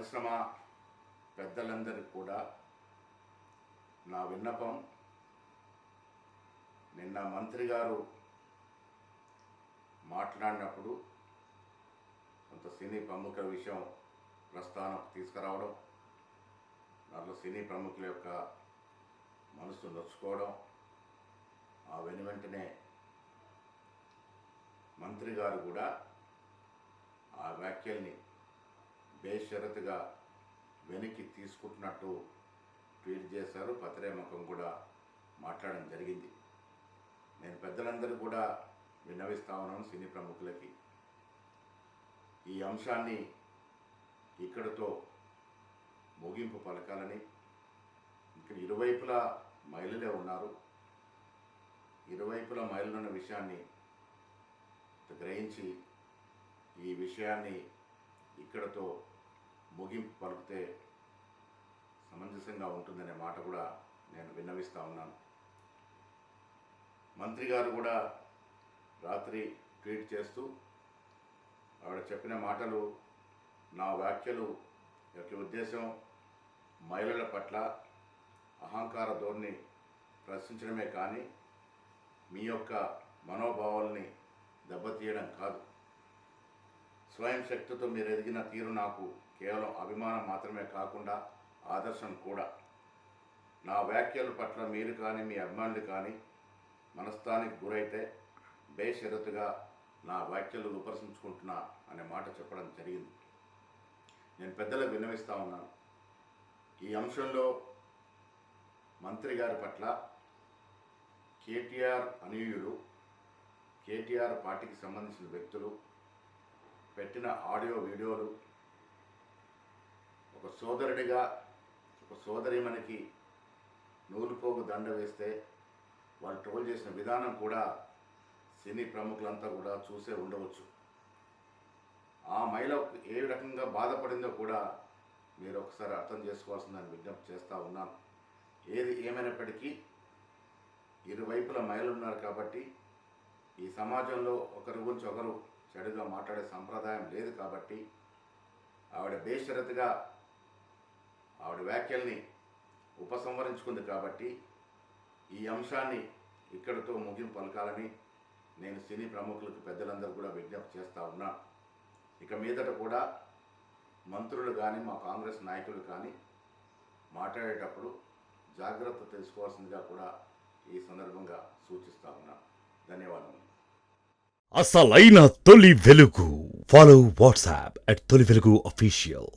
పరిశ్రమ పెద్దలందరికీ కూడా నా విన్నపం, నిన్న మంత్రి గారు మాట్లాడినప్పుడు కొంత సినీ ప్రముఖుల విషయం ప్రస్థానం తీసుకురావడం, దాంట్లో సినీ ప్రముఖుల యొక్క మనసు నొచ్చుకోవడం, ఆ వెనువెంటనే మంత్రి గారు కూడా ఆ వ్యాఖ్యల్ని బేషరతుగా వెనక్కి తీసుకుంటున్నట్టు ట్వీట్ చేశారు. పత్రిముఖం కూడా మాట్లాడడం జరిగింది. నేను పెద్దలందరూ కూడా విన్నవిస్తా ఉన్నాను సినీ ప్రముఖులకి, ఈ అంశాన్ని ఇక్కడితో ముగింపు పలకాలని. ఇక్కడ ఇరువైపులా మహిళలే ఉన్నారు. ఇరువైపులా మహిళలు ఉన్న విషయాన్ని గ్రహించి ఈ విషయాన్ని ఇక్కడతో ముగింపు పలికితే సమంజసంగా ఉంటుందనే మాట కూడా నేను విన్నవిస్తూ ఉన్నాను. మంత్రి గారు కూడా రాత్రి ట్వీట్ చేస్తూ ఆవిడ చెప్పిన మాటలు, నా వ్యాఖ్యలు యొక్క ఉద్దేశం మహిళల పట్ల అహంకార ధోరణి ప్రశ్నించడమే కానీ మీ యొక్క మనోభావాల్ని దెబ్బతీయడం కాదు. స్వయం శక్తితో మీరు ఎదిగిన తీరు నాకు కేవలం అభిమానం మాత్రమే కాకుండా ఆదర్శం కూడా. నా వ్యాఖ్యల పట్ల మీరు కానీ మీ అభిమానులు కానీ మనస్తానికి గురైతే బేషరతుగా నా వ్యాఖ్యలు విమర్శించుకుంటున్నా అనే మాట చెప్పడం జరిగింది. నేను పెద్దలకు విన్నవిస్తూ ఉన్నాను, ఈ అంశంలో మంత్రి గారి పట్ల కేటీఆర్ అనుయూయులు, కేటీఆర్ పార్టీకి సంబంధించిన వ్యక్తులు పెట్టిన ఆడియో వీడియోలు, ఒక సోదరుడిగా ఒక సోదరిమణికి నూలుపోగు దండ వేస్తే వాళ్ళు ట్రోల్ చేసిన విధానం కూడా సినీ ప్రముఖులంతా కూడా చూసే ఉండవచ్చు. ఆ మహిళ ఏ రకంగా బాధపడిందో కూడా మీరు ఒకసారి అర్థం చేసుకోవాల్సిందని విజ్ఞప్తి చేస్తూ ఉన్నాను. ఏది ఏమైనప్పటికీ ఇరువైపుల మహిళలు ఉన్నారు కాబట్టి ఈ సమాజంలో ఒకరి గురించి ఒకరు చెడుగా మాట్లాడే సంప్రదాయం లేదు కాబట్టి ఆవిడ బేషరతుగా ఆవిడ వ్యాఖ్యల్ని ఉపసంహరించుకుంది కాబట్టి ఈ అంశాన్ని ఇక్కడితో ముగింపు పలకాలని నేను సినీ ప్రముఖులకు పెద్దలందరూ కూడా విజ్ఞప్తి చేస్తూ ఉన్నా. ఇక మీదట కూడా మంత్రులు కానీ మా కాంగ్రెస్ నాయకులు కానీ మాట్లాడేటప్పుడు జాగ్రత్త తెలుసుకోవాల్సిందిగా కూడా ఈ సందర్భంగా సూచిస్తా ఉన్నాను. ధన్యవాదములు. అసలైన తొలి వెలుగు. ఫాలో వాట్సాప్ @తొలి వెలుగు official.